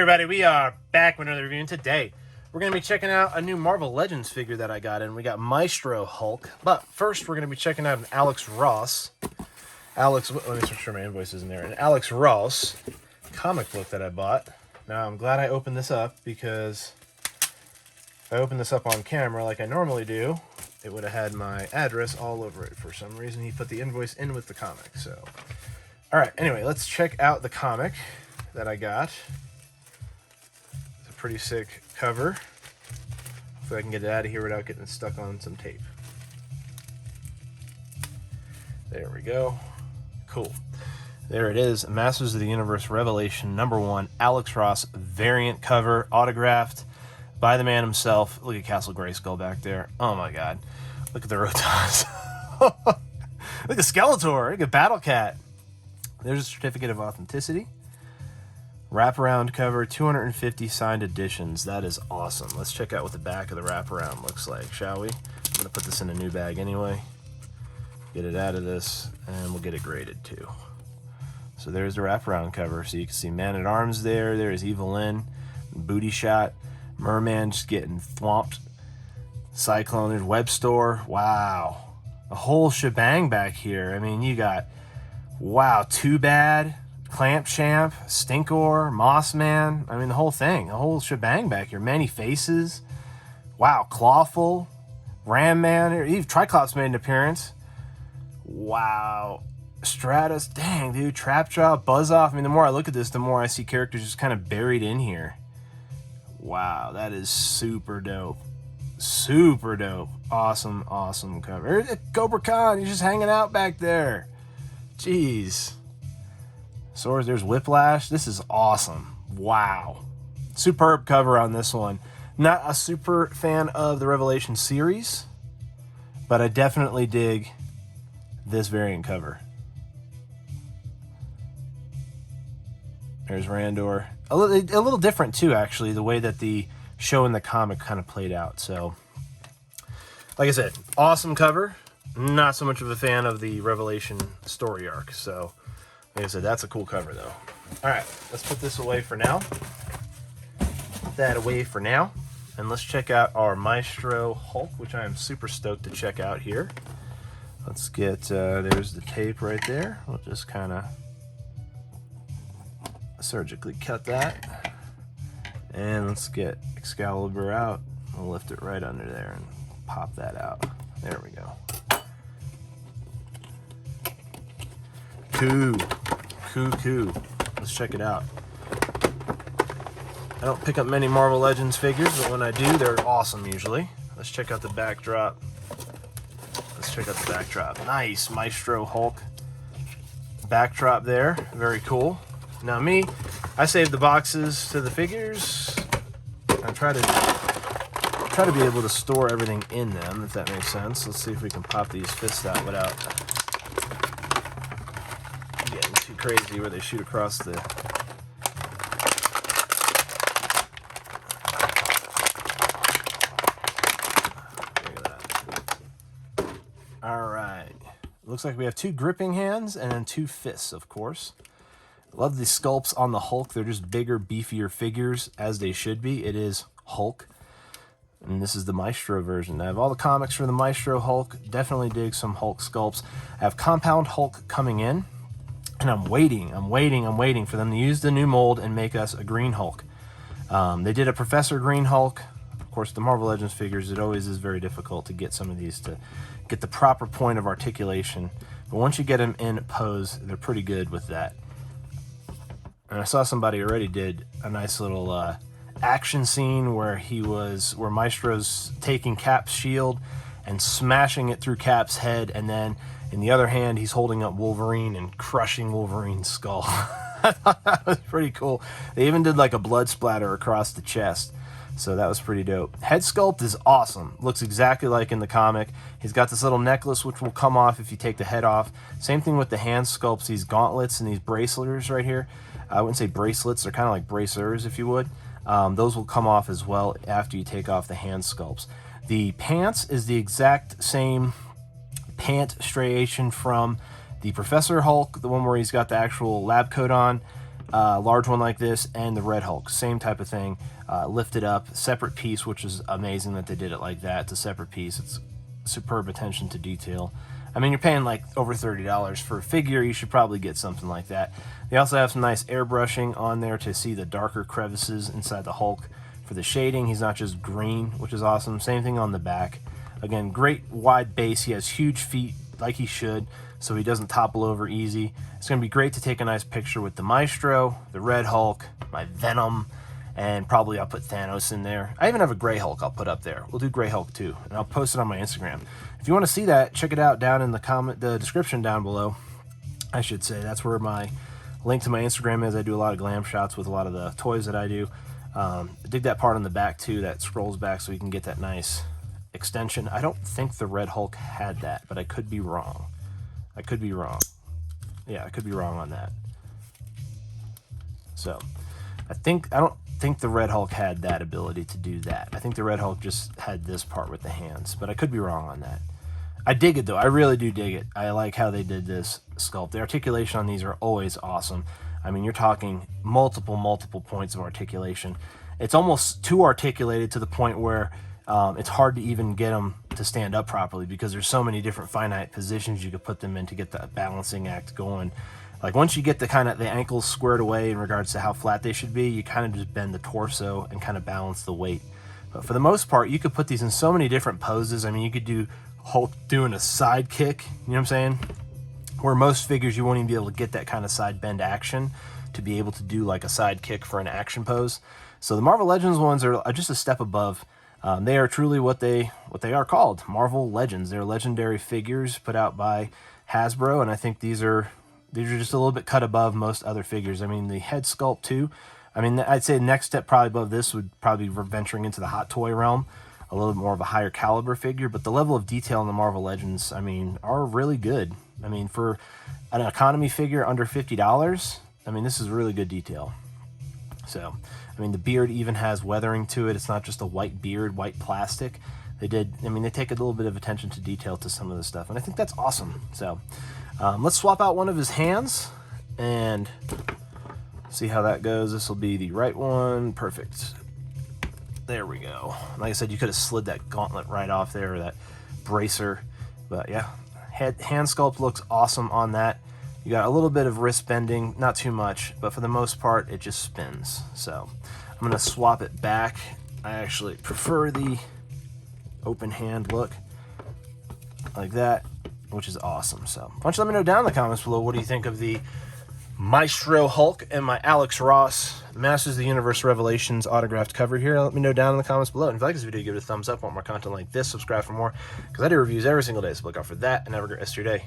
Everybody, we are back with another review, and today we're going to be checking out a new Marvel Legends figure that I got, and we got Maestro Hulk. But first, we're going to be checking out an Alex Ross. Let me make sure my invoice is in there. An Alex Ross comic book that I bought. Now, I'm glad I opened this up, because if I opened this up on camera like I normally do, it would have had my address all over it. For some reason, he put the invoice in with the comic. So, all right, anyway, let's check out the comic that I got. Pretty sick cover. Hopefully I can get it out of here without getting stuck on some tape. There we go. Cool. There it is. Masters of the Universe Revelation #1 Alex Ross variant cover, autographed by the man himself. Look at Castle Grayskull back there. Oh my god. Look at the Rotons. Look at Skeletor. Look at Battle Cat. There's a certificate of authenticity. Wraparound cover, 250 signed editions. That is awesome. Let's check out what the back of the wraparound looks like, shall we? I'm going to put this in a new bag anyway. Get it out of this, and we'll get it graded too. So there's the wraparound cover. So you can see Man-at-Arms there. There's Evelyn, booty shot. Merman just getting thwomped. Cyclone, there's Web Store. Wow. A whole shebang back here. I mean, you got, wow, Too Bad, Clamp Champ, Stinkor, Mossman. I mean, the whole thing, the whole shebang back here. Many Faces. Wow, Clawful, Ram Man. Even Triclops made an appearance. Wow. Stratus. Dang, dude. Trapjaw, Buzz Off. I mean, the more I look at this, the more I see characters just kind of buried in here. Wow, that is super dope. Super dope. Awesome, awesome cover. Cobra Khan, he's just hanging out back there. Jeez. Swords, there's Whiplash. This is awesome. Wow. Superb cover on this one. Not a super fan of the Revelation series, but I definitely dig this variant cover. There's Randor. A little different too, actually, the way that the show in the comic kind of played out. So, like I said, awesome cover. Not so much of a fan of the Revelation story arc. So, like I said, that's a cool cover, though. All right, let's put this away for now. Put that away for now. And let's check out our Maestro Hulk, which I am super stoked to check out here. Let's get, there's the tape right there. We'll just kind of surgically cut that. And let's get Excalibur out. We'll lift it right under there and pop that out. There we go. Cool. Let's check it out. I don't pick up many Marvel Legends figures, but when I do, they're awesome usually. Let's check out the backdrop. Nice Maestro Hulk backdrop there. Very cool. Now me, I save the boxes to the figures. I try to be able to store everything in them, if that makes sense. Let's see if we can pop these fists out without getting too crazy where they shoot across the... Look at that. All right. Looks like we have 2 gripping hands and then 2 fists, of course. Love the sculpts on the Hulk. They're just bigger, beefier figures, as they should be. It is Hulk. And this is the Maestro version. I have all the comics for the Maestro Hulk. Definitely dig some Hulk sculpts. I have Compound Hulk coming in. And I'm waiting for them to use the new mold and make us a Green Hulk. They did a Professor Green Hulk. Of course, the Marvel Legends figures, it always is very difficult to get some of these to get the proper point of articulation. But once you get them in pose, they're pretty good with that. And I saw somebody already did a nice little action scene where Maestro's taking Cap's shield and smashing it through Cap's head, and then in the other hand he's holding up Wolverine and crushing Wolverine's skull. I thought that was pretty cool. They even did like a blood splatter across the chest, so that was pretty dope. Head sculpt is awesome. Looks exactly like in the comic. He's got this little necklace which will come off if you take the head off. Same thing with the hand sculpts, these gauntlets and these bracelets right here. I wouldn't say bracelets, they're kind of like bracers, if you would. Those will come off as well after you take off the hand sculpts. The pants is the exact same pant striation from the Professor Hulk, the one where he's got the actual lab coat on. large one like this, and the Red Hulk, same type of thing, lifted up, separate piece, which is amazing that they did it like that. It's a separate piece. It's superb attention to detail. I mean, you're paying like over $30 for a figure. You should probably get something like that. They also have some nice airbrushing on there to see the darker crevices inside the Hulk for the shading. He's not just green, which is awesome. Same thing on the back. Again, great wide base. He has huge feet like he should, so he doesn't topple over easy. It's going to be great to take a nice picture with the Maestro, the Red Hulk, my Venom, and probably I'll put Thanos in there. I even have a Gray Hulk I'll put up there. We'll do Gray Hulk too, and I'll post it on my Instagram. If you want to see that, check it out down in the description down below. I should say that's where my link to my Instagram is. I do a lot of glam shots with a lot of the toys that I do. Dig that part on the back too that scrolls back so you can get that nice extension. I don't think the Red Hulk had that, but I could be wrong. I could be wrong. Yeah, I could be wrong on that. So I don't think the Red Hulk had that ability to do that. I think the Red Hulk just had this part with the hands, but I could be wrong on that. I dig it though. I really do dig it. I like how they did this sculpt. The articulation on these are always awesome. I mean, you're talking multiple points of articulation. It's almost too articulated to the point where it's hard to even get them to stand up properly because there's so many different finite positions you could put them in to get the balancing act going. Like once you get the ankles squared away in regards to how flat they should be, you kind of just bend the torso and kind of balance the weight. But for the most part, you could put these in so many different poses. I mean, you could do Hulk doing a side kick, you know what I'm saying? Where most figures you won't even be able to get that kind of side bend action to be able to do like a side kick for an action pose. So the Marvel Legends ones are just a step above. They are truly what they are called, Marvel Legends. They're legendary figures put out by Hasbro, and I think these are just a little bit cut above most other figures. I mean, the head sculpt too. I mean, I'd say the next step probably above this would probably be venturing into the hot toy realm, a little bit more of a higher caliber figure, but the level of detail in the Marvel Legends, I mean, are really good. I mean, for an economy figure under $50, I mean, this is really good detail. So, I mean, the beard even has weathering to it. It's not just a white beard, white plastic. They take a little bit of attention to detail to some of this stuff, and I think that's awesome. So, let's swap out one of his hands and see how that goes. This will be the right one. Perfect. There we go. Like I said, you could have slid that gauntlet right off there, or that bracer. But yeah, hand sculpt looks awesome on that. You got a little bit of wrist bending, not too much, but for the most part, it just spins. So I'm going to swap it back. I actually prefer the open hand look like that, which is awesome. So why don't you let me know down in the comments below, what do you think of the Maestro Hulk and my Alex Ross Masters of the Universe Revelations autographed cover here? Let me know down in the comments below. And if you like this video, give it a thumbs up. Want more content like this, subscribe for more, because I do reviews every single day, so look out for that, and have a great rest of your day.